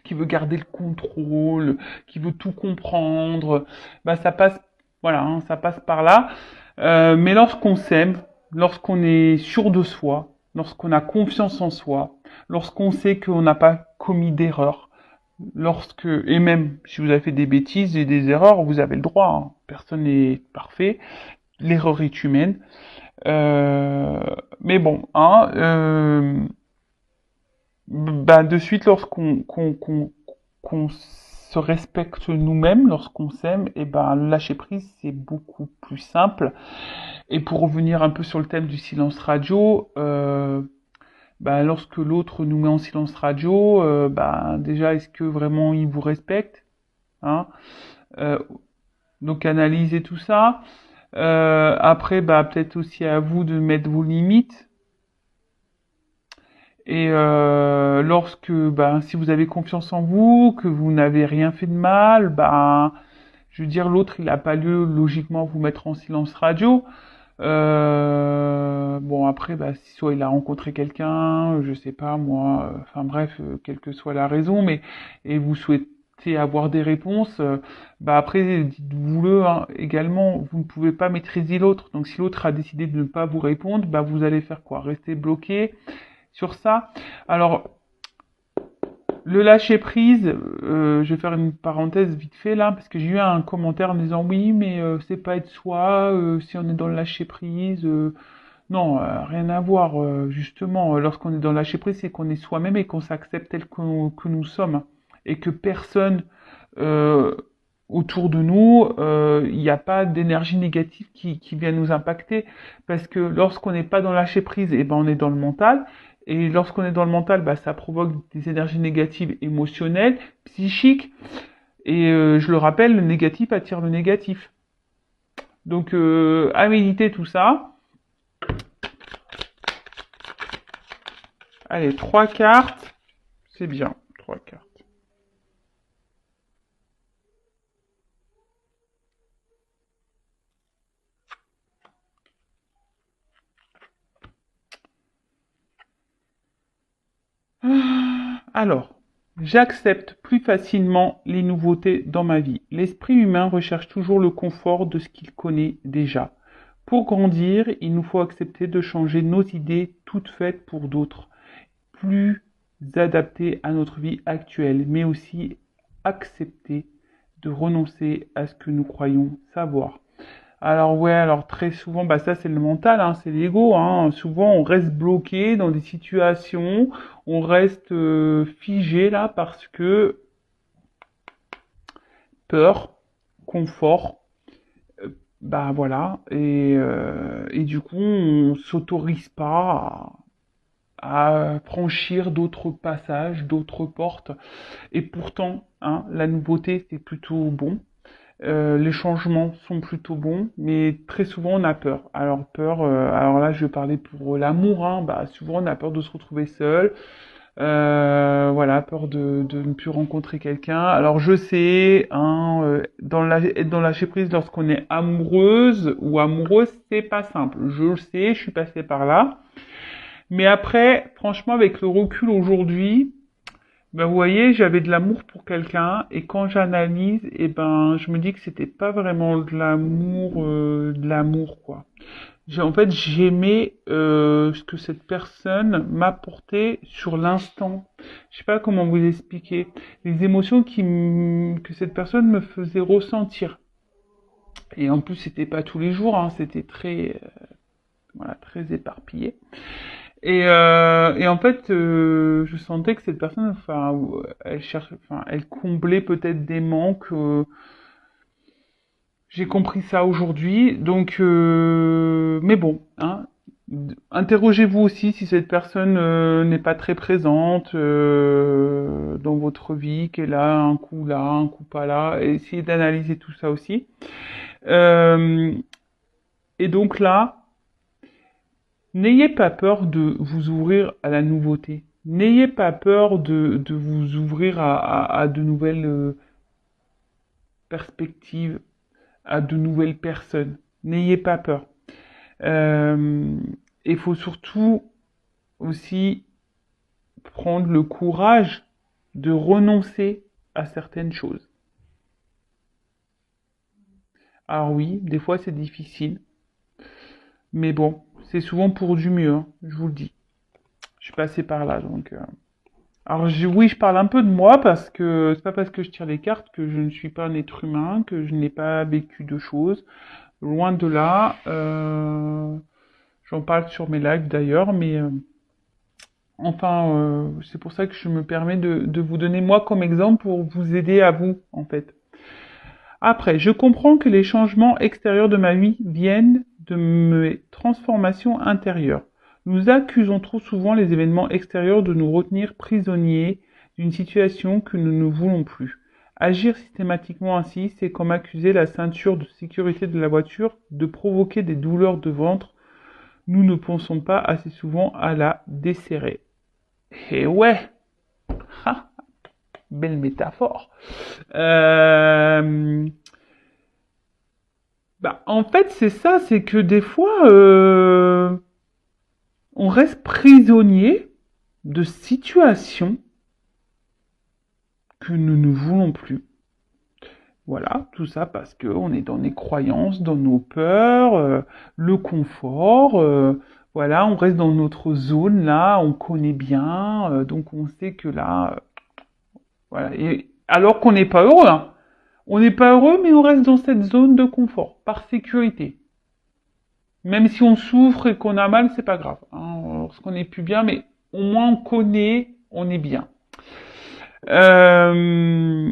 qui veut garder le contrôle, qui veut tout comprendre, bah ça passe, voilà, hein, ça passe par là. Mais lorsqu'on s'aime, lorsqu'on est sûr de soi, lorsqu'on a confiance en soi, lorsqu'on sait qu'on n'a pas commis d'erreur, et même si vous avez fait des bêtises et des erreurs, vous avez le droit, hein. Personne n'est parfait, l'erreur est humaine. Euh, mais bon, hein, bah, de suite, qu'on se respecte nous-mêmes, lorsqu'on s'aime, et ben le lâcher prise c'est beaucoup plus simple. Et pour revenir un peu sur le thème du silence radio, bah, lorsque l'autre nous met en silence radio, bah, déjà est-ce que vraiment il vous respecte, hein? Euh, donc analysez tout ça. Après, bah, peut-être aussi à vous de mettre vos limites. Et lorsque, bah, si vous avez confiance en vous, que vous n'avez rien fait de mal, bah, je veux dire, l'autre, il n'a pas lieu logiquement à vous mettre en silence radio. Bon, après, bah, si soit il a rencontré quelqu'un, je sais pas moi, enfin bref, quelle que soit la raison, mais et vous souhaitez avoir des réponses, bah après, dites-vous-le, hein, également, vous ne pouvez pas maîtriser l'autre. Donc si l'autre a décidé de ne pas vous répondre, bah vous allez faire quoi? Rester bloqué sur ça. Alors, le lâcher prise, je vais faire une parenthèse vite fait là, parce que j'ai eu un commentaire en disant oui, mais c'est pas être soi, si on est dans le lâcher prise. Non, rien à voir. Justement, lorsqu'on est dans le lâcher prise, c'est qu'on est soi-même et qu'on s'accepte tel que nous sommes. Et que personne euh, autour de nous, il n'y a pas d'énergie négative qui vient nous impacter. Parce que lorsqu'on n'est pas dans le lâcher prise, et ben on est dans le mental. Et lorsqu'on est dans le mental, bah, ça provoque des énergies négatives émotionnelles, psychiques. Et je le rappelle, le négatif attire le négatif. Donc, à méditer tout ça. Allez, 3 cartes. C'est bien, 3 cartes. Alors, j'accepte plus facilement les nouveautés dans ma vie. L'esprit humain recherche toujours le confort de ce qu'il connaît déjà. Pour grandir, il nous faut accepter de changer nos idées toutes faites pour d'autres, plus adaptées à notre vie actuelle, mais aussi accepter de renoncer à ce que nous croyons savoir. Alors ouais, alors très souvent, bah ça c'est le mental, hein, c'est l'ego, hein. Souvent on reste bloqué dans des situations, on reste figé là parce que peur, confort, bah voilà, et du coup on s'autorise pas à franchir d'autres passages, d'autres portes, et pourtant, hein, la nouveauté c'est plutôt bon. Les changements sont plutôt bons, mais très souvent on a peur. Alors peur, alors là je vais parler pour l'amour, hein, bah souvent on a peur de se retrouver seul, voilà, peur de ne plus rencontrer quelqu'un. Alors je sais, hein, être dans la lâcher prise lorsqu'on est amoureuse ou amoureuse, c'est pas simple. Je le sais, je suis passée par là. Mais après, franchement, avec le recul aujourd'hui, ben, vous voyez, j'avais de l'amour pour quelqu'un et quand j'analyse, eh ben, je me dis que c'était pas vraiment de l'amour quoi. En fait, j'aimais ce que cette personne m'apportait sur l'instant. Je sais pas comment vous expliquer les émotions que cette personne me faisait ressentir. Et en plus, c'était pas tous les jours, hein, c'était très, voilà, très éparpillé. Et en fait, je sentais que cette personne, enfin, elle comblait peut-être des manques. J'ai compris ça aujourd'hui, donc, mais bon, hein, interrogez-vous aussi si cette personne n'est pas très présente dans votre vie, qu'elle a un coup là, un coup pas là, et essayez d'analyser tout ça aussi. Euh, et donc là, n'ayez pas peur de vous ouvrir à la nouveauté. N'ayez pas peur de vous ouvrir à de nouvelles perspectives, à de nouvelles personnes. N'ayez pas peur. Euh, Il faut surtout aussi prendre le courage de renoncer à certaines choses. Alors oui, des fois c'est difficile, mais bon, c'est souvent pour du mieux, hein, je vous le dis. Je suis passé par là, donc... Alors oui, je parle un peu de moi parce que c'est pas parce que je tire les cartes que je ne suis pas un être humain, que je n'ai pas vécu de choses. Loin de là. J'en parle sur mes lives d'ailleurs, mais enfin, c'est pour ça que je me permets de vous donner moi comme exemple pour vous aider à vous, en fait. Après, je comprends que les changements extérieurs de ma vie viennent de mes transformations intérieures. Nous accusons trop souvent les événements extérieurs de nous retenir prisonniers d'une situation que nous ne voulons plus. Agir systématiquement ainsi, c'est comme accuser la ceinture de sécurité de la voiture de provoquer des douleurs de ventre. Nous ne pensons pas assez souvent à la desserrer. Et ouais, ha, belle métaphore. Euh, en fait, c'est ça, c'est que des fois, on reste prisonnier de situations que nous ne voulons plus. Voilà, tout ça parce que on est dans nos croyances, dans nos peurs, le confort. Voilà, on reste dans notre zone là, on connaît bien, donc on sait que là, voilà. Et alors qu'on n'est pas heureux, hein. On n'est pas heureux, mais on reste dans cette zone de confort, par sécurité. Même si on souffre et qu'on a mal, c'est pas grave, hein, lorsqu'on n'est plus bien, mais au moins on connaît, on est bien. Euh,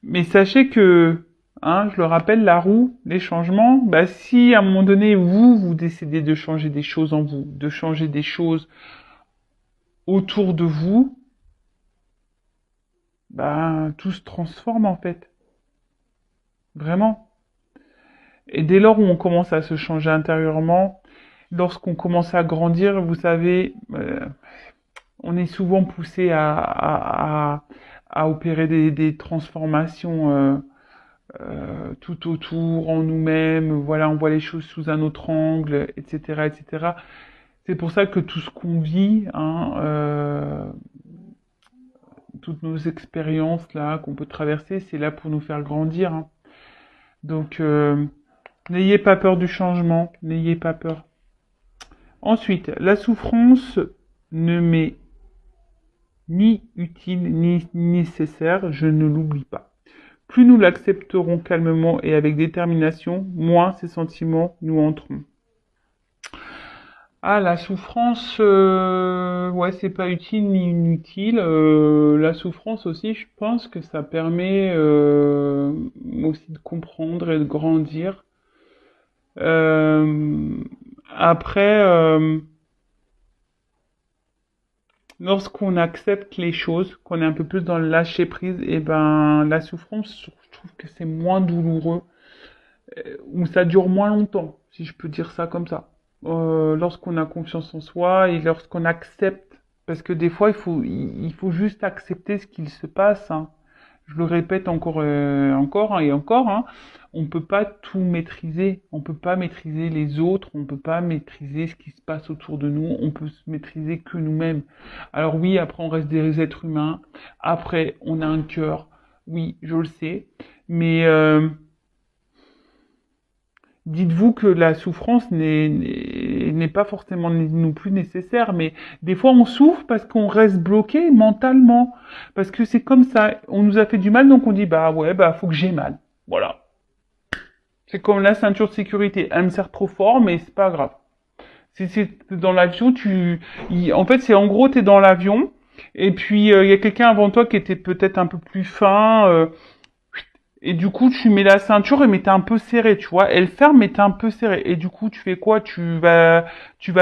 mais sachez que, hein, je le rappelle, la roue, les changements, si à un moment donné vous décidez de changer des choses en vous, de changer des choses autour de vous, tout se transforme en fait, vraiment. Et dès lors où on commence à se changer intérieurement, lorsqu'on commence à grandir, vous savez, on est souvent poussé à opérer des transformations tout autour, en nous-mêmes. Voilà, on voit les choses sous un autre angle, etc., etc. C'est pour ça que tout ce qu'on vit, hein, toutes nos expériences là qu'on peut traverser, c'est là pour nous faire grandir, hein. Donc, n'ayez pas peur du changement, n'ayez pas peur. Ensuite, la souffrance ne m'est ni utile ni nécessaire, je ne l'oublie pas. Plus nous l'accepterons calmement et avec détermination, moins ces sentiments nous entreront. Ah, la souffrance, ouais, c'est pas utile ni inutile. La souffrance aussi, je pense que ça permet aussi de comprendre et de grandir. Euh, après, lorsqu'on accepte les choses, qu'on est un peu plus dans le lâcher prise, et la souffrance, je trouve que c'est moins douloureux, ou ça dure moins longtemps, si je peux dire ça comme ça. Lorsqu'on a confiance en soi et lorsqu'on accepte, parce que des fois il faut juste accepter ce qu'il se passe, hein. Je le répète encore, hein, et encore, hein. On peut pas tout maîtriser, on peut pas maîtriser les autres, on peut pas maîtriser ce qui se passe autour de nous, on peut se maîtriser que nous-mêmes. Alors oui, après on reste des êtres humains, après on a un cœur, oui, je le sais, mais dites-vous que la souffrance n'est pas forcément non plus nécessaire, mais des fois on souffre parce qu'on reste bloqué mentalement, parce que c'est comme ça, on nous a fait du mal, donc on dit ouais, faut que j'ai mal, voilà. C'est comme la ceinture de sécurité, elle me sert trop fort, mais c'est pas grave. Si c'est dans l'avion, en fait, c'est en gros, t'es dans l'avion, et puis il y a quelqu'un avant toi qui était peut-être un peu plus fin, et du coup, tu mets la ceinture, mais t'es un peu serré, tu vois. Elle ferme, mais t'es un peu serré. Et du coup, tu fais quoi? Tu vas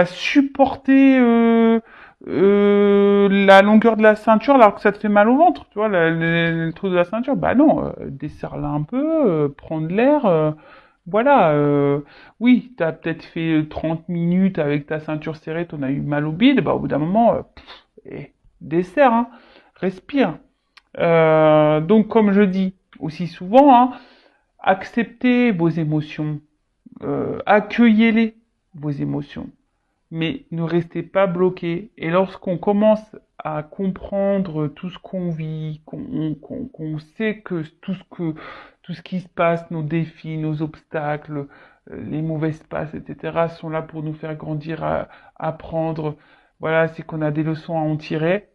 supporter la longueur de la ceinture alors que ça te fait mal au ventre, tu vois, le trou de la ceinture. Bah non, desserre-la un peu, prends de l'air. Voilà. Oui, t'as peut-être fait 30 minutes avec ta ceinture serrée, t'en as eu mal au bide. Au bout d'un moment, desserre, hein, respire. Donc, comme je dis aussi souvent, hein, acceptez vos émotions, accueillez-les, vos émotions, mais ne restez pas bloqué. Et lorsqu'on commence à comprendre tout ce qu'on vit, qu'on sait que tout ce qui se passe, nos défis, nos obstacles, les mauvaises passes, etc., sont là pour nous faire grandir, apprendre. Voilà, c'est qu'on a des leçons à en tirer.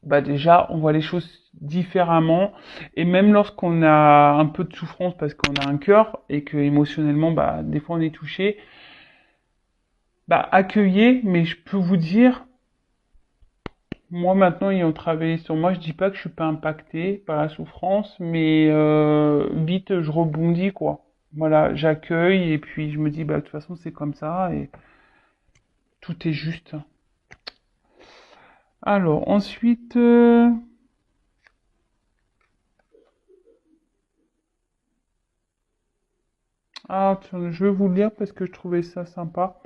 Bah déjà, on voit les choses différemment. Et même lorsqu'on a un peu de souffrance parce qu'on a un cœur et que émotionnellement, bah, des fois on est touché, bah, accueillez, mais je peux vous dire, moi maintenant, ayant travaillé sur moi, je dis pas que je suis pas impacté par la souffrance, mais vite je rebondis quoi. Voilà, j'accueille et puis je me dis bah de toute façon c'est comme ça et tout est juste. Alors ensuite, tiens, je vais vous le lire parce que je trouvais ça sympa.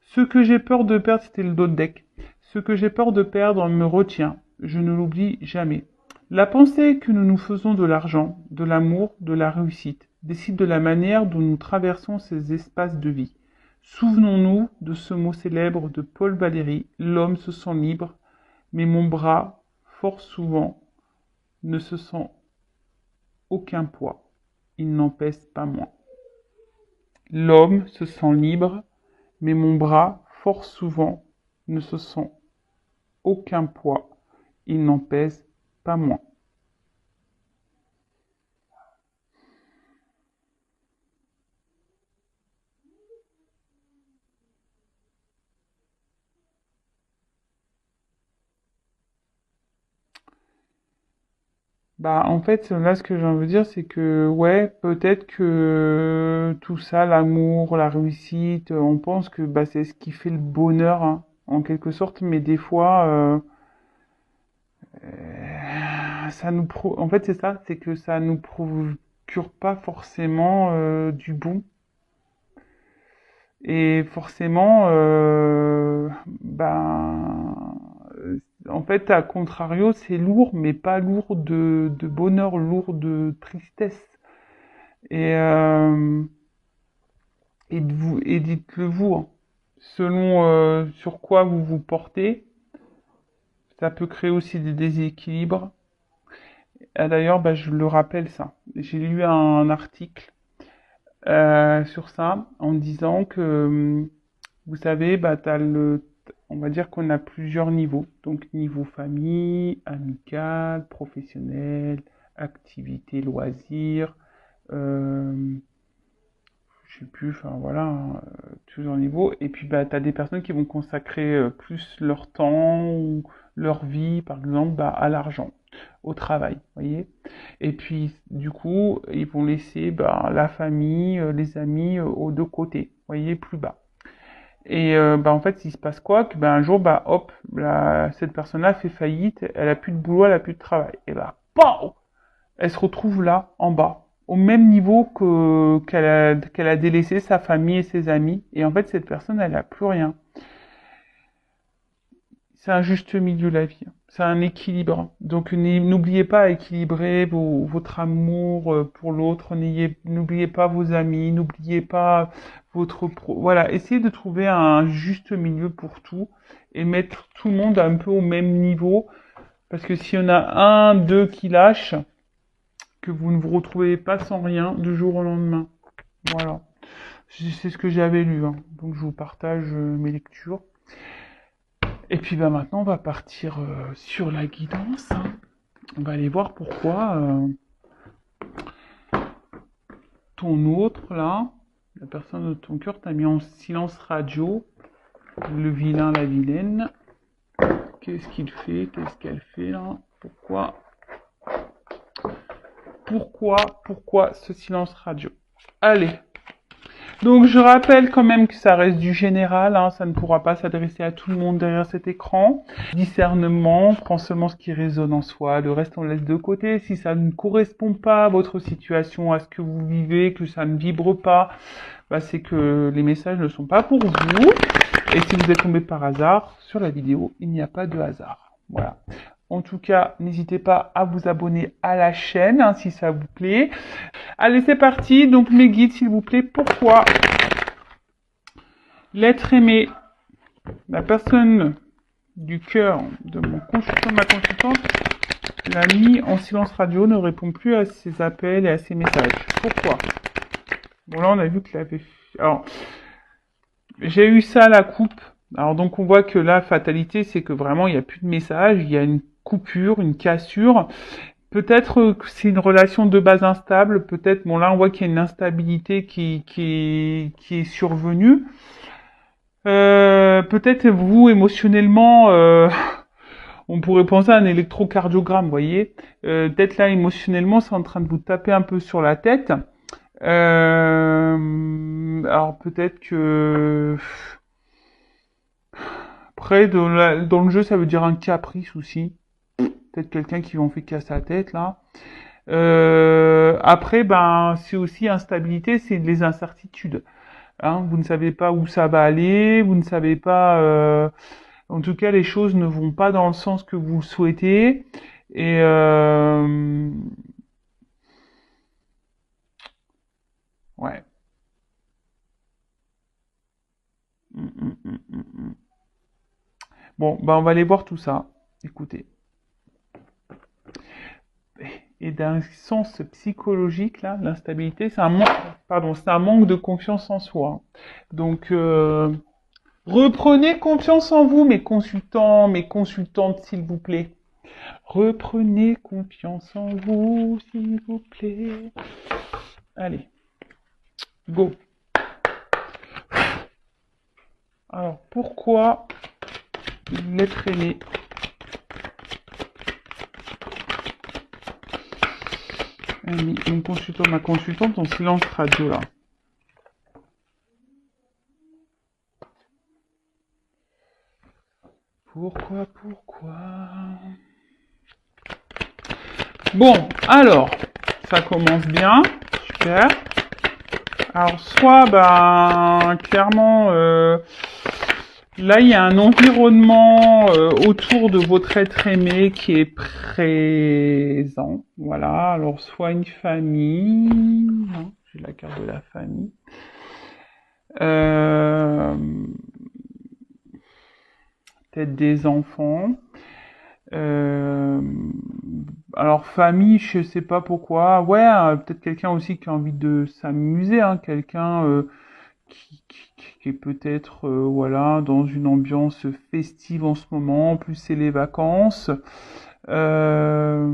Ce que j'ai peur de perdre, c'était le dos de deck. Ce que j'ai peur de perdre me retient. Je ne l'oublie jamais. La pensée que nous nous faisons de l'argent, de l'amour, de la réussite, décide de la manière dont nous traversons ces espaces de vie. Souvenons-nous de ce mot célèbre de Paul Valéry, l'homme se sent libre, mais mon bras, fort souvent, ne se sent aucun poids. Il n'en pèse pas moins. L'homme se sent libre, mais mon bras, fort souvent, ne se sent aucun poids. Il n'en pèse pas moins. Bah, en fait, là, ce que j'ai envie de dire, c'est que, ouais, peut-être que tout ça, l'amour, la réussite, on pense que bah, c'est ce qui fait le bonheur, hein, en quelque sorte, mais des fois, en fait, c'est ça, c'est que ça nous procure pas forcément du bon. Et forcément, en fait, à contrario, c'est lourd, mais pas lourd de bonheur, lourd de tristesse. Et, euh, et dites-le vous, hein. Selon sur quoi vous vous portez, ça peut créer aussi des déséquilibres. Ah, d'ailleurs, bah, je le rappelle ça. J'ai lu un article sur ça en disant que, vous savez, bah, on va dire qu'on a plusieurs niveaux. Donc, niveau famille, amical, professionnel, activité, loisirs, euh, je sais plus, enfin voilà, hein, plusieurs niveaux. Et puis, bah, tu as des personnes qui vont consacrer plus leur temps ou leur vie, par exemple, bah, à l'argent, au travail, voyez. Et puis, du coup, ils vont laisser bah, la famille, les amis aux deux côtés, voyez, plus bas. Et bah, en fait, il se passe quoi? Que bah, un jour, bah, hop, cette personne-là fait faillite, elle a plus de boulot, elle a plus de travail. Et bah, PAU! Elle se retrouve là, en bas, au même niveau qu'elle a délaissé sa famille et ses amis. Et en fait, cette personne, elle a plus rien. C'est un juste milieu la vie. C'est un équilibre. Donc n'oubliez pas à équilibrer votre amour pour l'autre. N'oubliez pas vos amis. N'oubliez pas Voilà, essayez de trouver un juste milieu pour tout et mettre tout le monde un peu au même niveau. Parce que s'il y en a un, deux qui lâchent, que vous ne vous retrouvez pas sans rien du jour au lendemain. Voilà. C'est ce que j'avais lu, hein. Donc je vous partage mes lectures. Et puis bah maintenant on va partir sur la guidance, hein. On va aller voir pourquoi ton autre là, la personne de ton cœur t'a mis en silence radio, le vilain, la vilaine. Qu'est-ce qu'il fait? Qu'est-ce qu'elle fait là? Pourquoi ce silence radio? Allez. Donc je rappelle quand même que ça reste du général, hein, ça ne pourra pas s'adresser à tout le monde derrière cet écran. Discernement, prends seulement ce qui résonne en soi, le reste on laisse de côté. Si ça ne correspond pas à votre situation, à ce que vous vivez, que ça ne vibre pas, bah, c'est que les messages ne sont pas pour vous. Et si vous êtes tombé par hasard sur la vidéo, il n'y a pas de hasard. Voilà. En tout cas, n'hésitez pas à vous abonner à la chaîne, hein, si ça vous plaît. Allez, c'est parti. Donc, mes guides, s'il vous plaît. Pourquoi l'être aimé, la personne du cœur de mon consultant, ma consultante, l'a mis en silence radio, ne répond plus à ses appels et à ses messages. Pourquoi? Bon, là, on a vu qu'il avait... Alors, j'ai eu ça à la coupe. Alors, donc, on voit que la fatalité, c'est que vraiment, il n'y a plus de message, il y a une coupure, une cassure. Peut-être que c'est une relation de base instable. Peut-être, bon, là, on voit qu'il y a une instabilité qui est survenue. Peut-être vous, émotionnellement, on pourrait penser à un électrocardiogramme, vous voyez. Peut-être là, émotionnellement, c'est en train de vous taper un peu sur la tête. Alors peut-être que après dans le jeu ça veut dire un caprice aussi. Peut-être quelqu'un qui en fait qu'à sa tête là. Après ben c'est aussi instabilité, c'est les incertitudes. Hein, vous ne savez pas où ça va aller, vous ne savez pas. En tout cas les choses ne vont pas dans le sens que vous le souhaitez. Et ouais. Mm. Bon, ben on va aller voir tout ça. Écoutez. Et d'un sens psychologique, là, l'instabilité, c'est un manque de confiance en soi. Donc, reprenez confiance en vous, mes consultants, mes consultantes, s'il vous plaît. Reprenez confiance en vous, s'il vous plaît. Allez, go. Alors, pourquoi l'être aimé? Mon consultant, ma consultante en silence radio, là. Pourquoi? Bon, alors, ça commence bien, super. Alors, soit, ben, clairement, là, il y a un environnement autour de votre être aimé qui est présent. Voilà, alors soit une famille, hein, j'ai la carte de la famille. Euh, Peut-être des enfants. Euh, alors famille, je sais pas pourquoi. Ouais, peut-être quelqu'un aussi qui a envie de s'amuser, hein, quelqu'un qui est peut-être voilà dans une ambiance festive en ce moment. En plus, c'est les vacances. Euh,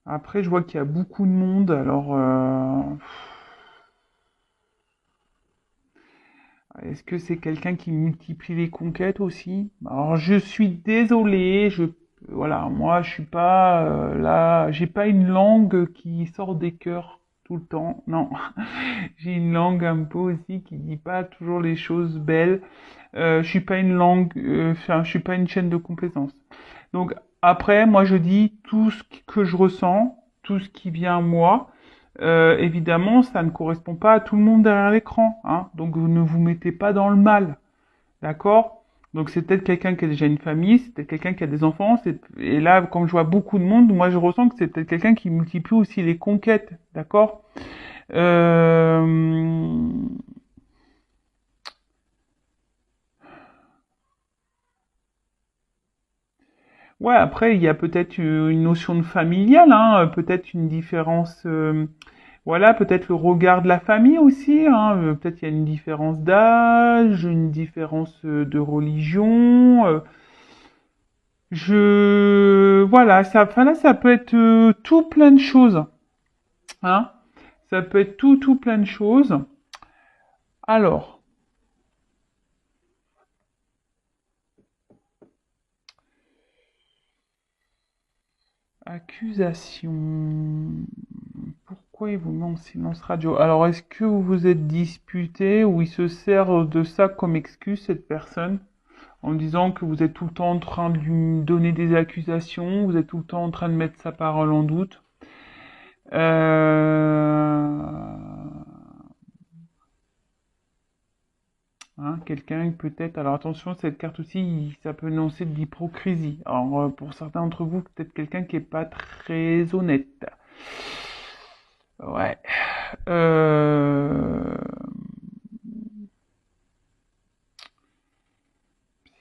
Après, je vois qu'il y a beaucoup de monde. Alors, est-ce que c'est quelqu'un qui multiplie les conquêtes aussi? Alors je suis désolé, voilà, moi je suis pas là, j'ai pas une langue qui sort des cœurs tout le temps. Non, j'ai une langue un peu aussi qui dit pas toujours les choses belles. Je suis pas une langue, enfin je suis pas une chaîne de complaisance. Donc après, moi je dis tout ce que je ressens, tout ce qui vient à moi. Évidemment, ça ne correspond pas à tout le monde derrière l'écran, hein. Donc vous ne vous mettez pas dans le mal, d'accord? Donc c'est peut-être quelqu'un qui a déjà une famille, c'est peut-être quelqu'un qui a des enfants, et là, comme je vois beaucoup de monde, moi je ressens que c'est peut-être quelqu'un qui multiplie aussi les conquêtes, d'accord? Euh... Ouais, après, il y a peut-être une notion de familial, hein, peut-être une différence, voilà, peut-être le regard de la famille aussi, hein, peut-être il y a une différence d'âge, une différence de religion. Voilà, enfin là, ça peut être tout plein de choses, hein. Ça peut être tout plein de choses. Alors, accusation. Pourquoi il vous met en silence radio? Alors, est-ce que vous vous êtes disputé ou il se sert de ça comme excuse, cette personne, en disant que vous êtes tout le temps en train de lui donner des accusations, vous êtes tout le temps en train de mettre sa parole en doute? Euh... Hein, quelqu'un peut-être, alors attention, cette carte aussi, ça peut annoncer de l'hypocrisie. Alors pour certains d'entre vous, peut-être quelqu'un qui est pas très honnête. Ouais. Euh,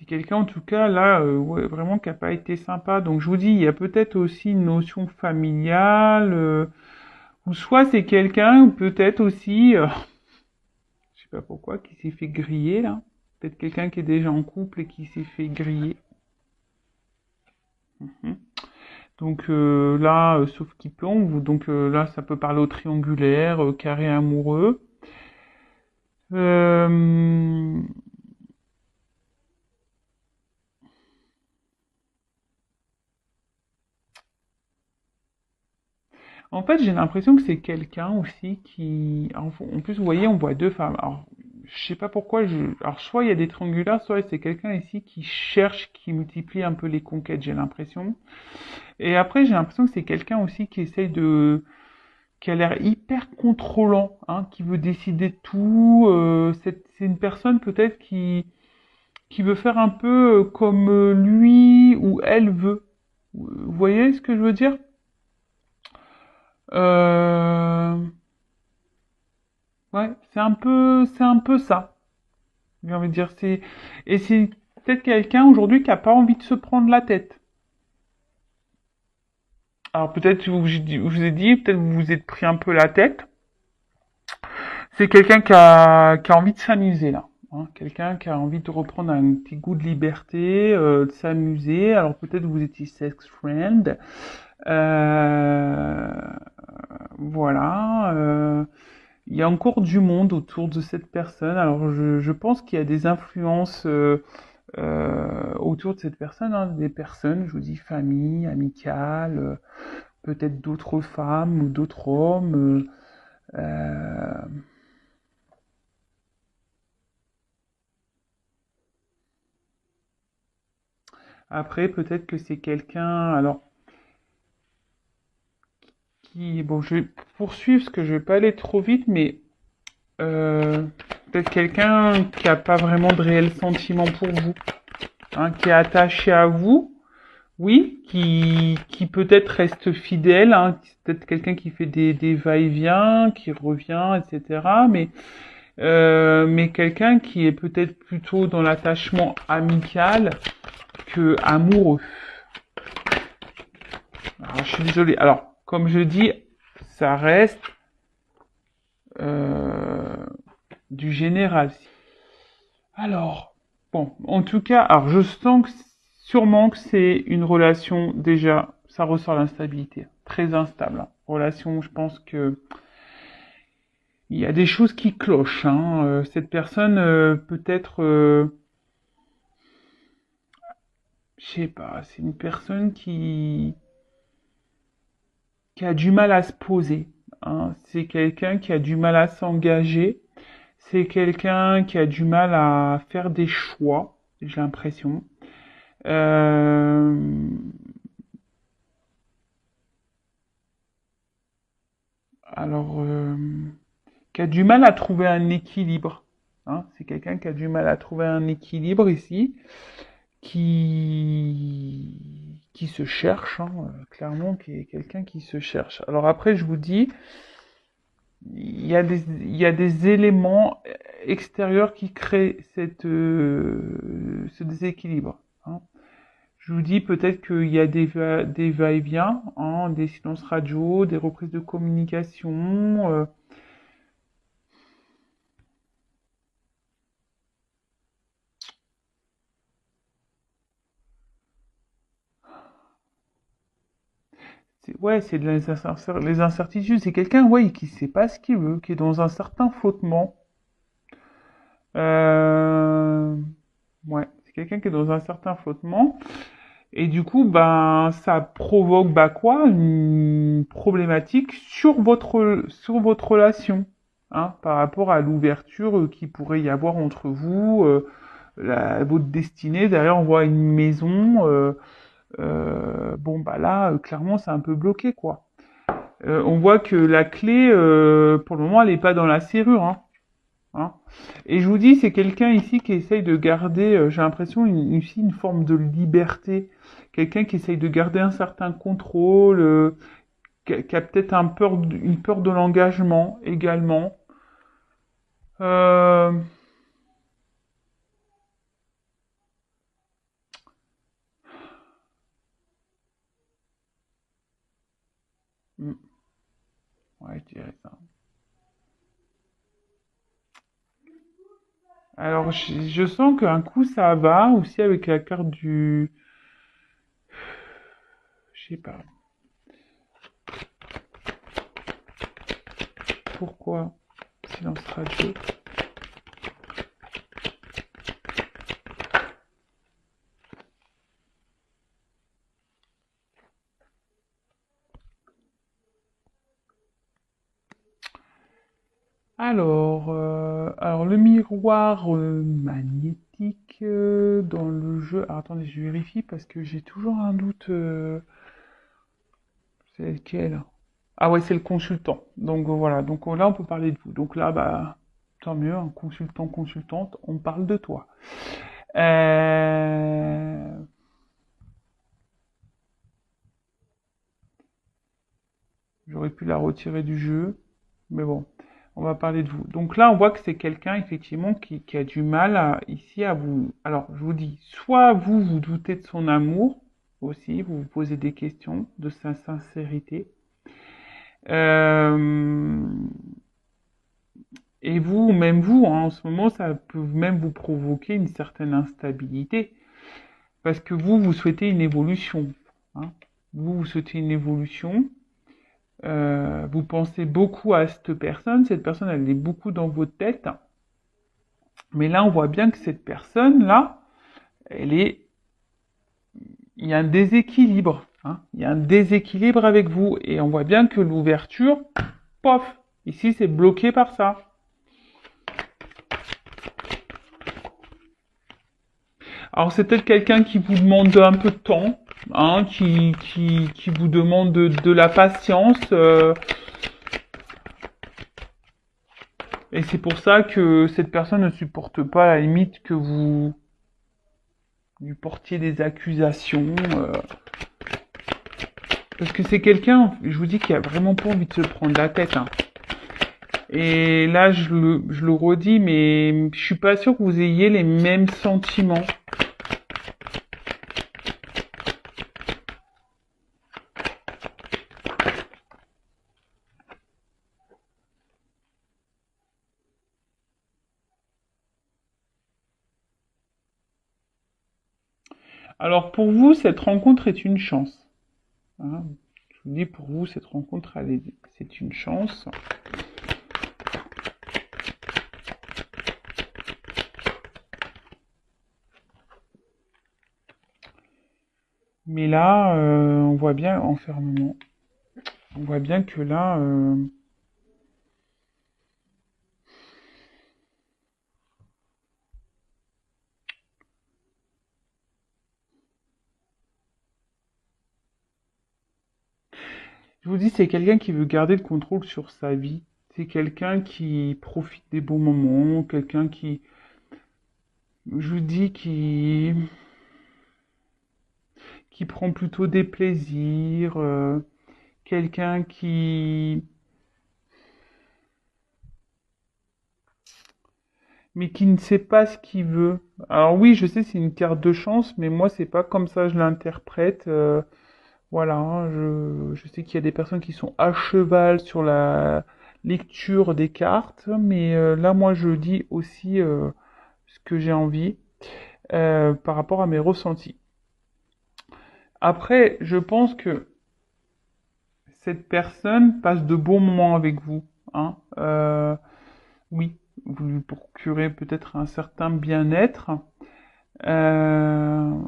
C'est quelqu'un, en tout cas, là, ouais, vraiment qui a pas été sympa. Donc, je vous dis, il y a peut-être aussi une notion familiale, ou soit c'est quelqu'un, peut-être aussi, je sais pas pourquoi, qui s'est fait griller, là. Peut-être quelqu'un qui est déjà en couple et qui s'est fait griller. Mhm. Donc là, sauf qui plombe, donc là, ça peut parler au triangulaire, carré amoureux. Euh, En fait, j'ai l'impression que c'est quelqu'un aussi qui... En plus, vous voyez, on voit deux femmes. Alors, je sais pas pourquoi, alors soit il y a des triangulaires, soit c'est quelqu'un ici qui cherche, qui multiplie un peu les conquêtes, j'ai l'impression. Et après, j'ai l'impression que c'est quelqu'un aussi qui essaye de... qui a l'air hyper contrôlant, hein, qui veut décider de tout. C'est une personne peut-être qui veut faire un peu comme lui ou elle veut. Vous voyez ce que je veux dire? Euh... Ouais, c'est un peu ça. J'ai envie de dire, et c'est peut-être quelqu'un aujourd'hui qui a pas envie de se prendre la tête. Alors peut-être je vous ai dit, peut-être vous vous êtes pris un peu la tête. C'est quelqu'un qui a envie de s'amuser là. Hein. Quelqu'un qui a envie de reprendre un petit goût de liberté, de s'amuser. Alors peut-être vous étiez sex friend. Euh, voilà. Il y a encore du monde autour de cette personne. Alors je pense qu'il y a des influences autour de cette personne, hein, des personnes, je vous dis famille, amicale, peut-être d'autres femmes ou d'autres hommes. Après, peut-être que c'est quelqu'un, alors qui, bon, je vais poursuivre parce que je vais pas aller trop vite, mais euh, peut-être quelqu'un qui a pas vraiment de réel sentiment pour vous, hein, qui est attaché à vous. Oui, qui peut-être reste fidèle, hein, c'est peut-être quelqu'un qui fait des va-et-vient, qui revient, etc. Mais quelqu'un qui est peut-être plutôt dans l'attachement amical que amoureux. Alors, je suis désolé. Alors, comme je dis, ça reste euh, du général. Alors, bon, en tout cas, alors je sens que sûrement que c'est une relation déjà, ça ressort l'instabilité, très instable. Hein. Relation, je pense que il y a des choses qui clochent. Hein. Cette personne peut-être, je sais pas, c'est une personne qui a du mal à se poser. Hein. C'est quelqu'un qui a du mal à s'engager. C'est quelqu'un qui a du mal à faire des choix, j'ai l'impression. Euh, alors, qui a du mal à trouver un équilibre. Hein. C'est quelqu'un qui a du mal à trouver un équilibre ici, qui se cherche, hein, clairement, qui est quelqu'un qui se cherche. Alors après, je vous dis, il y a des éléments extérieurs qui créent ce déséquilibre. Hein. Je vous dis peut-être qu'il y a des va-et-vient, hein, des silences radio, des reprises de communication. Ouais, c'est les incertitudes. C'est quelqu'un, ouais, qui sait pas ce qu'il veut, qui est dans un certain flottement. Euh, ouais, c'est quelqu'un qui est dans un certain flottement. Et du coup, ben, ça provoque, bah quoi, une problématique sur votre relation, hein, par rapport à l'ouverture qui pourrait y avoir entre vous, votre destinée. D'ailleurs, on voit une maison. Bon, bah là, clairement, c'est un peu bloqué, quoi. On voit que la clé, pour le moment, elle n'est pas dans la serrure, hein. Hein. Et je vous dis, c'est quelqu'un ici qui essaye de garder, j'ai l'impression, ici une forme de liberté. Quelqu'un qui essaye de garder un certain contrôle, qui a peut-être une peur de l'engagement également. Euh, Hmm. Ouais, je dirais ça. Alors, je sens qu'un coup ça va aussi avec la carte du, je sais pas, pourquoi silence radio. Alors le miroir magnétique dans le jeu. Alors, attendez, je vérifie parce que j'ai toujours un doute. C'est lequel? Ah ouais, c'est le consultant. Donc voilà. Donc là, on peut parler de vous. Donc là, bah, tant mieux, un consultant, consultante, on parle de toi. Euh, J'aurais pu la retirer du jeu, mais bon, on va parler de vous. Donc là, on voit que c'est quelqu'un effectivement qui a du mal ici à vous. Alors, je vous dis, soit vous vous doutez de son amour aussi, vous vous posez des questions de sa sincérité, euh, et vous, même vous, hein, en ce moment, ça peut même vous provoquer une certaine instabilité, parce que vous souhaitez une évolution, hein. Vous souhaitez une évolution. Vous pensez beaucoup à cette personne elle est beaucoup dans votre tête, mais là on voit bien que cette personne-là, elle est, il y a un déséquilibre, hein, il y a un déséquilibre avec vous, et on voit bien que l'ouverture, pof, ici c'est bloqué par ça. Alors c'est peut-être quelqu'un qui vous demande un peu de temps, hein, qui vous demande de la patience, et c'est pour ça que cette personne ne supporte pas à la limite que vous lui portiez des accusations. Parce que c'est quelqu'un, je vous dis, qui a vraiment pas envie de se prendre la tête, hein. Et là, je le redis, mais je suis pas sûre que vous ayez les mêmes sentiments. Alors pour vous, cette rencontre est une chance, hein. Je vous dis, pour vous, cette rencontre, c'est une chance. Mais là, on voit bien, enfermement, on voit bien que là, je vous dis, c'est quelqu'un qui veut garder le contrôle sur sa vie. C'est quelqu'un qui profite des bons moments, quelqu'un qui, je vous dis, qui prend plutôt des plaisirs, quelqu'un mais qui ne sait pas ce qu'il veut. Alors oui, je sais, c'est une carte de chance, mais moi, c'est pas comme ça je l'interprète. Voilà, hein, je sais qu'il y a des personnes qui sont à cheval sur la lecture des cartes, mais là, moi, je dis aussi ce que j'ai envie par rapport à mes ressentis. Après, je pense que cette personne passe de bons moments avec vous, hein. Oui, vous lui procurez peut-être un certain bien-être, euh,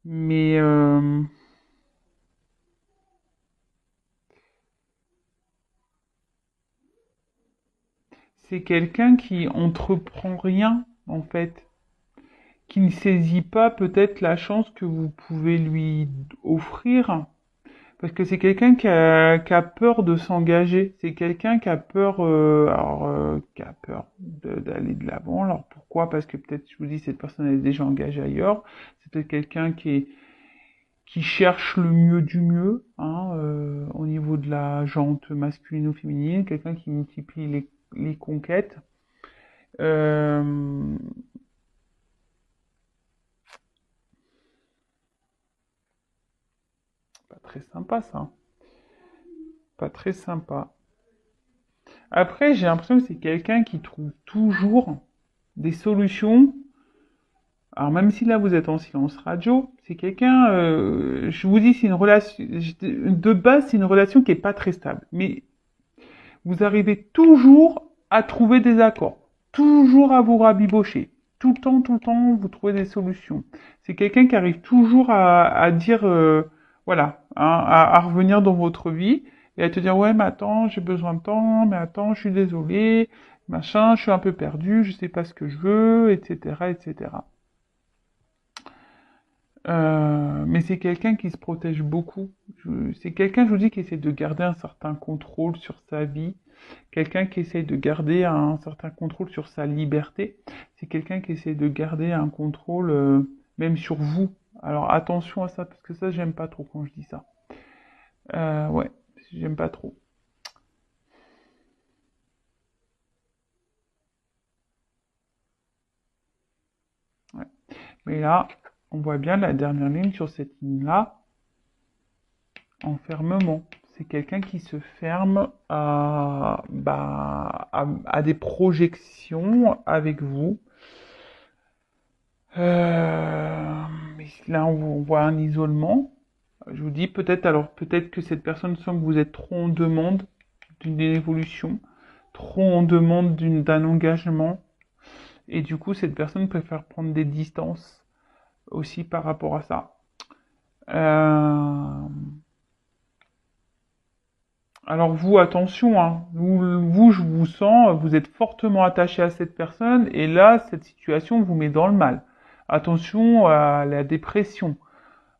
mais c'est quelqu'un qui entreprend rien, en fait, qui ne saisit pas peut-être la chance que vous pouvez lui offrir. Parce que c'est quelqu'un qui a peur de s'engager. C'est quelqu'un qui a peur, qui a peur d'aller de l'avant. Alors pourquoi? Parce que peut-être, je vous dis, cette personne elle est déjà engagée ailleurs. C'est peut-être quelqu'un qui cherche le mieux du mieux, hein, au niveau de la jante masculine ou féminine. Quelqu'un qui multiplie les conquêtes. Euh, pas très sympa ça. Pas très sympa. Après, j'ai l'impression que c'est quelqu'un qui trouve toujours des solutions. Alors même si là vous êtes en silence radio, c'est quelqu'un, je vous dis, c'est une relation, de base c'est une relation qui est pas très stable. Mais vous arrivez toujours à trouver des accords, toujours à vous rabibocher. Tout le temps, vous trouvez des solutions. C'est quelqu'un qui arrive toujours à dire, voilà, hein, à revenir dans votre vie et à te dire, ouais, mais attends, j'ai besoin de temps, mais attends, je suis désolé, machin, je suis un peu perdu, je sais pas ce que je veux, etc., etc. Mais c'est quelqu'un qui se protège beaucoup. C'est quelqu'un, je vous dis, qui essaie de garder un certain contrôle sur sa vie. Quelqu'un qui essaie de garder un certain contrôle sur sa liberté. C'est quelqu'un qui essaie de garder un contrôle même sur vous. Alors attention à ça, parce que ça, j'aime pas trop quand je dis ça. Ouais, j'aime pas trop. Ouais. Mais là, on voit bien la dernière ligne sur cette ligne-là. Enfermement. C'est quelqu'un qui se ferme à des projections avec vous. Mais là, on voit un isolement. Je vous dis peut-être alors peut-être que cette personne sent que vous êtes trop en demande d'une évolution, trop en demande d'un engagement, et du coup cette personne préfère prendre des distances aussi par rapport à ça. Euh, Alors vous, attention, hein. Vous, je vous sens, vous êtes fortement attaché à cette personne, et là, cette situation vous met dans le mal. Attention à la dépression,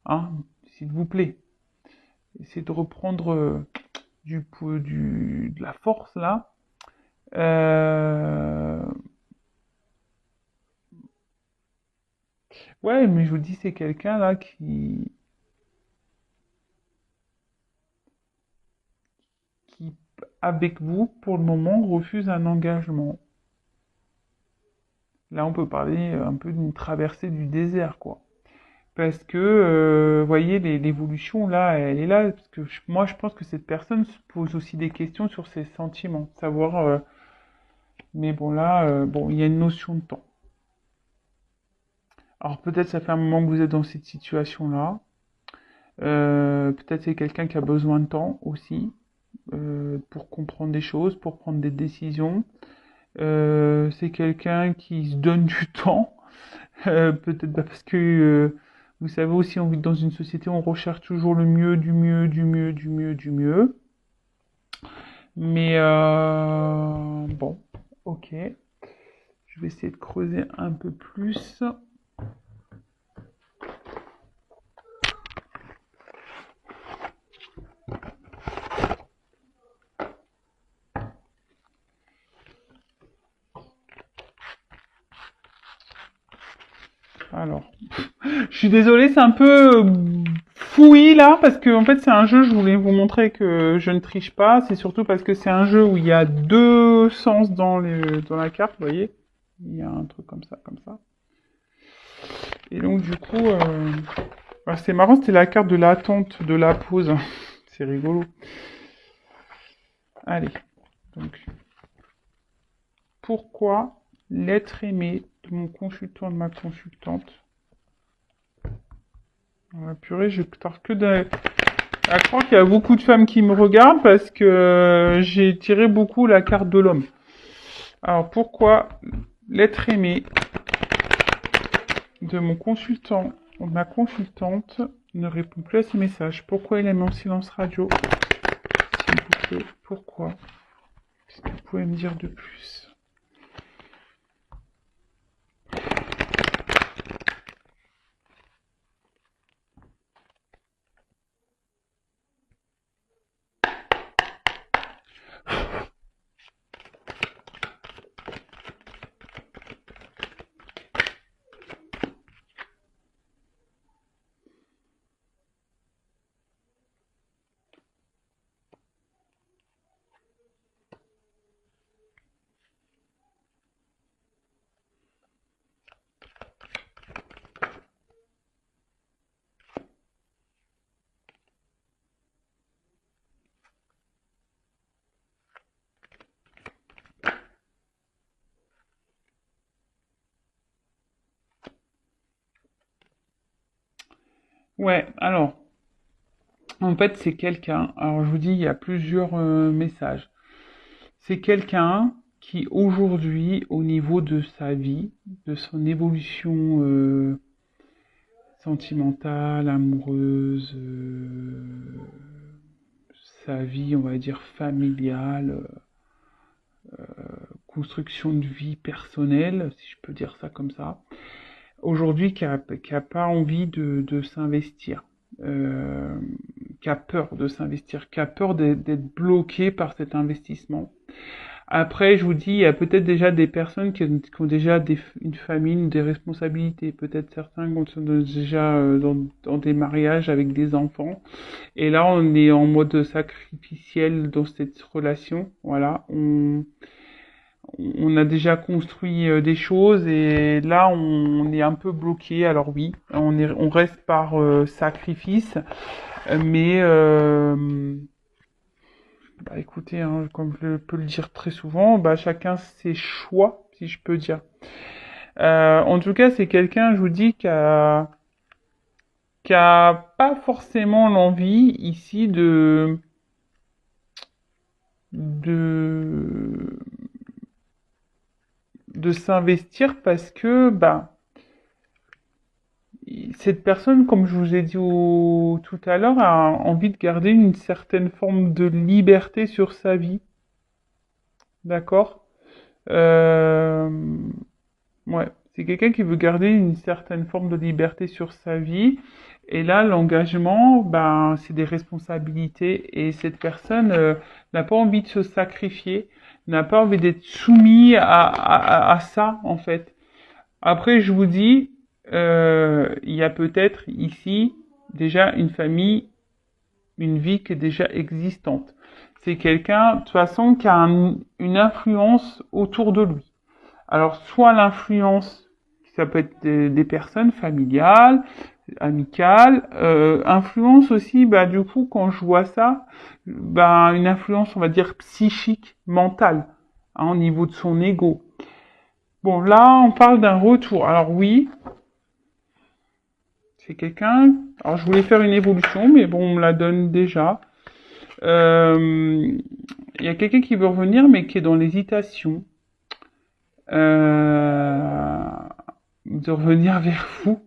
hein, s'il vous plaît. Essayez de reprendre de la force là. Euh, Ouais, mais je vous dis, c'est quelqu'un là qui, avec vous, pour le moment, refuse un engagement. Là, on peut parler un peu d'une traversée du désert, quoi. Parce que, vous voyez, l'évolution, là, elle est là. Parce que moi, je pense que cette personne se pose aussi des questions sur ses sentiments. Savoir, mais bon, là, bon, il y a une notion de temps. Alors, peut-être ça fait un moment que vous êtes dans cette situation-là. Peut-être c'est quelqu'un qui a besoin de temps aussi pour comprendre des choses, pour prendre des décisions. C'est quelqu'un qui se donne du temps. Peut-être parce que vous savez aussi, on vit dans une société où on recherche toujours le mieux, du mieux, du mieux, du mieux, du mieux. Mais bon, ok. Je vais essayer de creuser un peu plus. Alors, je suis désolée, c'est un peu fouillis là, parce que en fait c'est un jeu, je voulais vous montrer que je ne triche pas, c'est surtout parce que c'est un jeu où il y a deux sens dans la carte, vous voyez. Il y a un truc comme ça, comme ça. Et donc du coup, c'est marrant, c'était la carte de l'attente, de la pause. C'est rigolo. Allez, donc, pourquoi l'être aimé de mon consultant, de ma consultante. Purée, je pars que de... Je crois qu'il y a beaucoup de femmes qui me regardent parce que j'ai tiré beaucoup la carte de l'homme. Alors pourquoi l'être aimé de mon consultant ou de ma consultante ne répond plus à ses messages? Pourquoi il est mis en silence radio? S'il vous plaît, pourquoi? Est-ce que vous pouvez me dire de plus? Ouais, alors, en fait, c'est quelqu'un, alors je vous dis, il y a plusieurs messages. C'est quelqu'un qui, aujourd'hui, au niveau de sa vie, de son évolution sentimentale, amoureuse, sa vie, on va dire, familiale, construction de vie personnelle, si je peux dire ça comme ça, aujourd'hui qui a pas envie de s'investir, euh, qui a peur de s'investir, qui a peur d'être bloqué par cet investissement. Après, je vous dis, il y a peut-être déjà des personnes qui ont déjà une famille, des responsabilités. Peut-être certains qui sont déjà dans des mariages avec des enfants. Et là, on est en mode sacrificiel dans cette relation. Voilà, on a déjà construit des choses et là, on est un peu bloqué. Alors oui, on reste par sacrifice, mais bah écoutez, hein, comme je peux le dire très souvent, bah chacun ses choix, si je peux dire. En tout cas, c'est quelqu'un, je vous dis, qui a pas forcément l'envie ici de de s'investir parce que bah cette personne, comme je vous ai dit tout à l'heure, a envie de garder une certaine forme de liberté sur sa vie, d'accord? Euh, Ouais, c'est quelqu'un qui veut garder une certaine forme de liberté sur sa vie. Et là, l'engagement, ben, c'est des responsabilités. Et cette personne n'a pas envie de se sacrifier, n'a pas envie d'être soumis à ça, en fait. Après, je vous dis, il y a peut-être ici déjà une famille, une vie qui est déjà existante. C'est quelqu'un, de toute façon, qui a une influence autour de lui. Alors, soit l'influence, ça peut être des personnes familiales, amicales, influence aussi, bah, du coup, quand je vois ça, bah, une influence, on va dire, psychique, mentale, hein, au niveau de son ego. Bon, là, on parle d'un retour. Alors oui, c'est quelqu'un, alors je voulais faire une évolution, mais bon, on me la donne déjà. Il y a quelqu'un qui veut revenir, mais qui est dans l'hésitation. Euh, de revenir vers vous.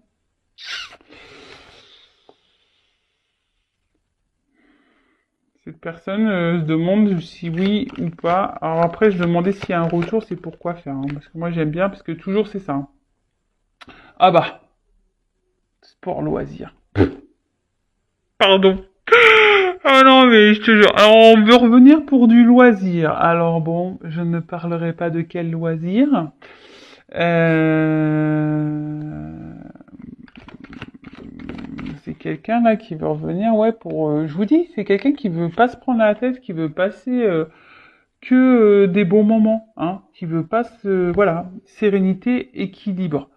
Cette personne se demande si oui ou pas. Alors après, je demandais s'il y a un retour, c'est pourquoi faire, hein, parce que moi j'aime bien, parce que toujours c'est ça, hein. Ah bah, sport loisir. Pardon. Ah non, mais je te jure. Alors, on veut revenir pour du loisir. Alors bon, je ne parlerai pas de quel loisir. Euh... C'est quelqu'un là qui veut revenir, ouais, pour. Je vous dis, c'est quelqu'un qui veut pas se prendre la tête, qui veut passer que des bons moments, hein, qui veut pas voilà, sérénité, équilibre.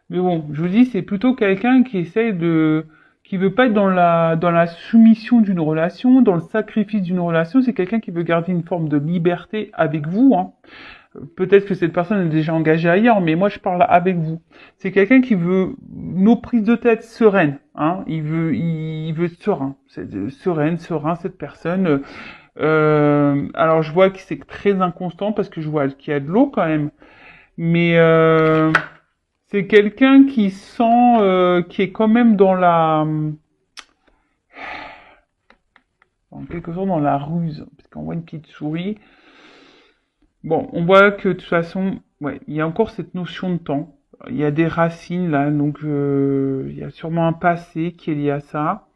Mais bon, je vous dis, c'est plutôt quelqu'un qui essaye qui veut pas être dans la soumission d'une relation, dans le sacrifice d'une relation. C'est quelqu'un qui veut garder une forme de liberté avec vous, hein. Peut-être que cette personne est déjà engagée ailleurs, mais moi je parle avec vous. C'est quelqu'un qui veut nos prises de tête sereines, hein. Il veut être serein, sereine, serein cette personne. Alors je vois que c'est très inconstant parce que je vois qu'il y a de l'eau quand même, mais c'est quelqu'un qui sent, qui est quand même en quelque sorte dans la ruse, parce qu'on voit une petite souris. Bon, on voit que de toute façon, ouais, il y a encore cette notion de temps. Il y a des racines là, donc il y a sûrement un passé qui est lié à ça.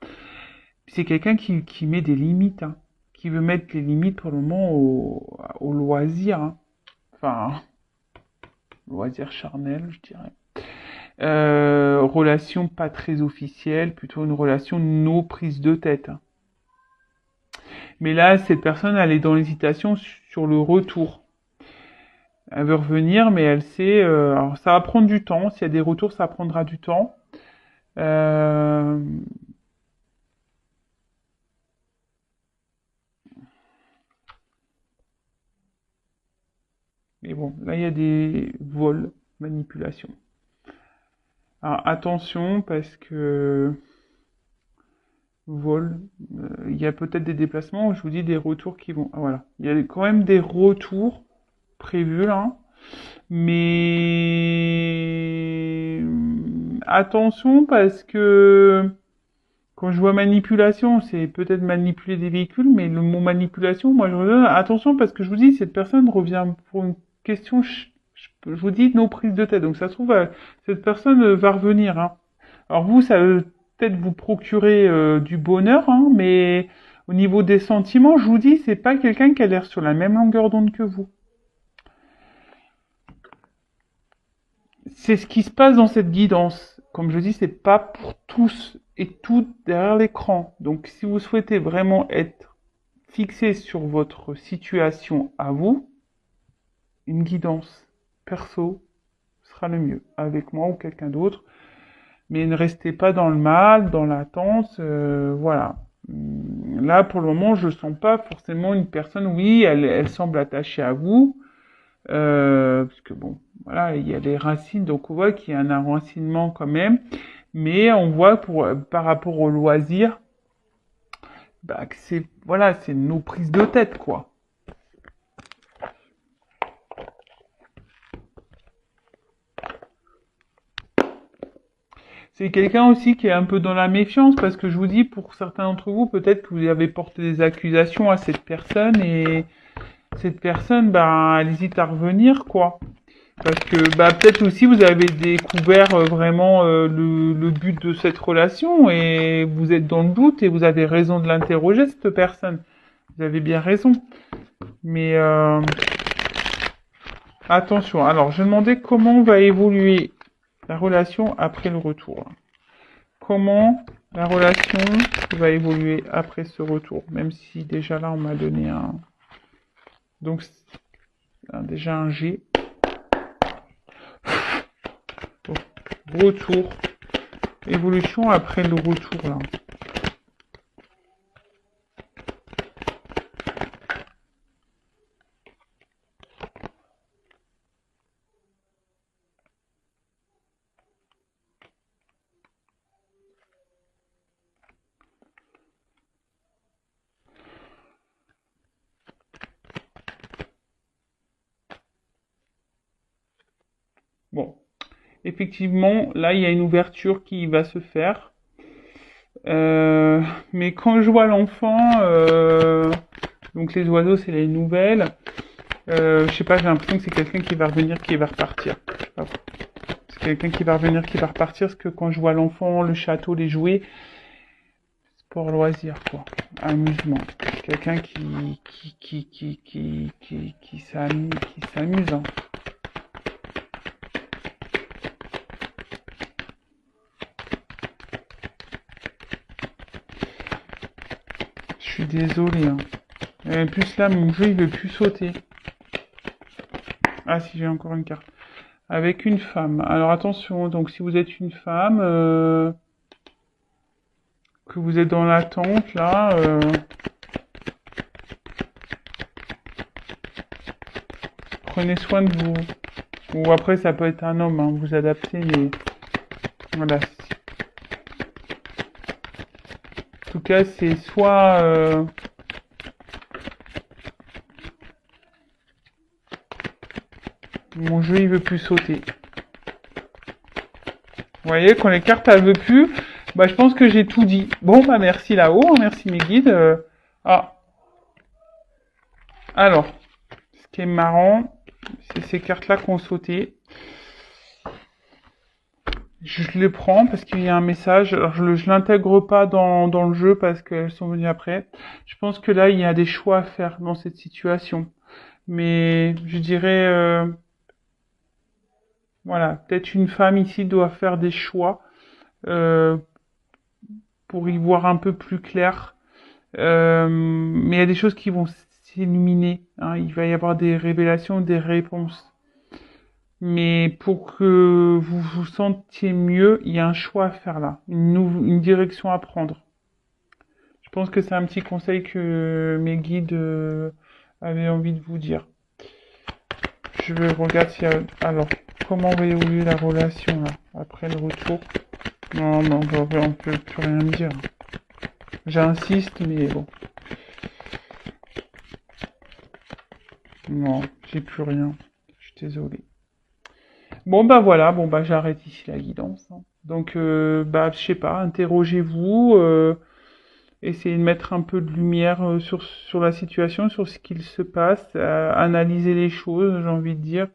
C'est quelqu'un qui met des limites, hein, qui veut mettre les limites pour le moment au loisir, hein. Enfin, loisir charnel, je dirais. Relation pas très officielle, plutôt une relation no prise de tête, hein. Mais là, cette personne, elle est dans l'hésitation sur le retour. Elle veut revenir, mais elle sait. Alors, ça va prendre du temps. S'il y a des retours, ça prendra du temps. Euh, mais bon, là, il y a des vols, manipulations. Alors, attention, parce que vol. Il y a peut-être des déplacements, je vous dis des retours qui vont... Ah, voilà. Il y a quand même des retours prévus là. Mais attention parce que quand je vois manipulation, c'est peut-être manipuler des véhicules, mais le mot manipulation, moi je redonne attention parce que je vous dis, cette personne revient pour une question, je vous dis, nos prises de tête. Donc ça se trouve, cette personne va revenir. Hein. Alors vous, ça va peut-être vous procurer du bonheur, hein, mais au niveau des sentiments, je vous dis, c'est pas quelqu'un qui a l'air sur la même longueur d'onde que vous. C'est ce qui se passe dans cette guidance. Comme je dis, c'est pas pour tous et toutes derrière l'écran. Donc, si vous souhaitez vraiment être fixé sur votre situation à vous, une guidance perso sera le mieux, avec moi ou quelqu'un d'autre. Mais ne restez pas dans le mal, dans l'attente, voilà. Là, pour le moment, je sens pas forcément une personne, oui, elle semble attachée à vous, parce que bon, voilà, il y a des racines, donc on voit qu'il y a un enracinement quand même, mais on voit par rapport au loisir, bah, que c'est, voilà, c'est nos prises de tête, quoi. C'est quelqu'un aussi qui est un peu dans la méfiance, parce que je vous dis, pour certains d'entre vous, peut-être que vous avez porté des accusations à cette personne, et cette personne, bah, elle hésite à revenir, quoi. Parce que bah peut-être aussi vous avez découvert vraiment le but de cette relation et vous êtes dans le doute et vous avez raison de l'interroger cette personne. Vous avez bien raison. Mais attention. Alors je demandais comment va évoluer la relation après le retour. Comment la relation va évoluer après ce retour. Même si déjà là on m'a donné un donc déjà un G. Retour. Évolution après le retour là. Bon, effectivement, là, il y a une ouverture qui va se faire. Mais quand je vois l'enfant, donc les oiseaux, c'est les nouvelles. Je sais pas, j'ai l'impression que c'est quelqu'un qui va revenir, qui va repartir. Je sais pas. C'est quelqu'un qui va revenir, qui va repartir, parce que quand je vois l'enfant, le château, les jouets, sport loisir, quoi. Amusement. Quelqu'un qui s'amuse, hein. Je suis désolé, hein. Et en plus là, mon jeu, il veut plus sauter. Ah si, j'ai encore une carte. Avec une femme. Alors attention, donc si vous êtes une femme, que vous êtes dans l'attente, là, prenez soin de vous. Ou après, ça peut être un homme, hein, vous adaptez, mais voilà. En tout cas, c'est soit... mon jeu, il veut plus sauter. Vous voyez, quand les cartes, elles veulent plus, bah, je pense que j'ai tout dit. Bon, bah, merci là-haut, merci mes guides. Ah. Alors, ce qui est marrant, c'est ces cartes-là qui ont sauté. Je les prends parce qu'il y a un message. Alors, je l'intègre pas dans le jeu parce qu'elles sont venues après. Je pense que là, il y a des choix à faire dans cette situation. Mais je dirais, voilà, peut-être une femme ici doit faire des choix euh, pour y voir un peu plus clair. Mais il y a des choses qui vont s'illuminer. Hein. Il va y avoir des révélations, des réponses. Mais pour que vous vous sentiez mieux, il y a un choix à faire là, une direction à prendre. Je pense que c'est un petit conseil que mes guides avaient envie de vous dire. Je vais regarder s'il y a... Alors, comment va évoluer la relation là, après le retour? Non, on peut plus rien me dire. J'insiste, mais bon. Non, j'ai plus rien. Je suis désolée. Bon bah voilà, bon bah j'arrête ici la guidance, hein. Donc bah je sais pas, interrogez-vous, essayez de mettre un peu de lumière sur la situation, sur ce qu'il se passe, analysez les choses, j'ai envie de dire.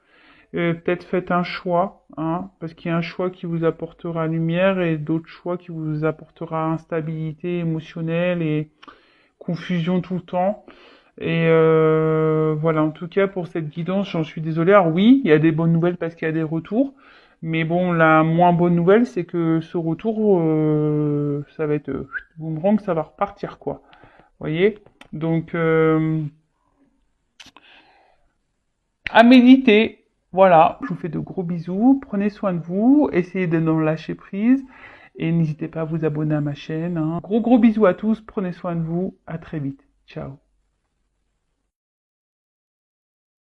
Peut-être faites un choix, hein, parce qu'il y a un choix qui vous apportera lumière et d'autres choix qui vous apportera instabilité émotionnelle et confusion tout le temps. Et voilà, en tout cas pour cette guidance, j'en suis désolé. Alors oui, il y a des bonnes nouvelles parce qu'il y a des retours, mais bon, la moins bonne nouvelle, c'est que ce retour, ça va être boomerang, ça va repartir quoi. Vous voyez? Donc à méditer. Voilà, je vous fais de gros bisous. Prenez soin de vous, essayez de non lâcher prise et n'hésitez pas à vous abonner à ma chaîne, hein. Gros bisous à tous, prenez soin de vous, à très vite. Ciao.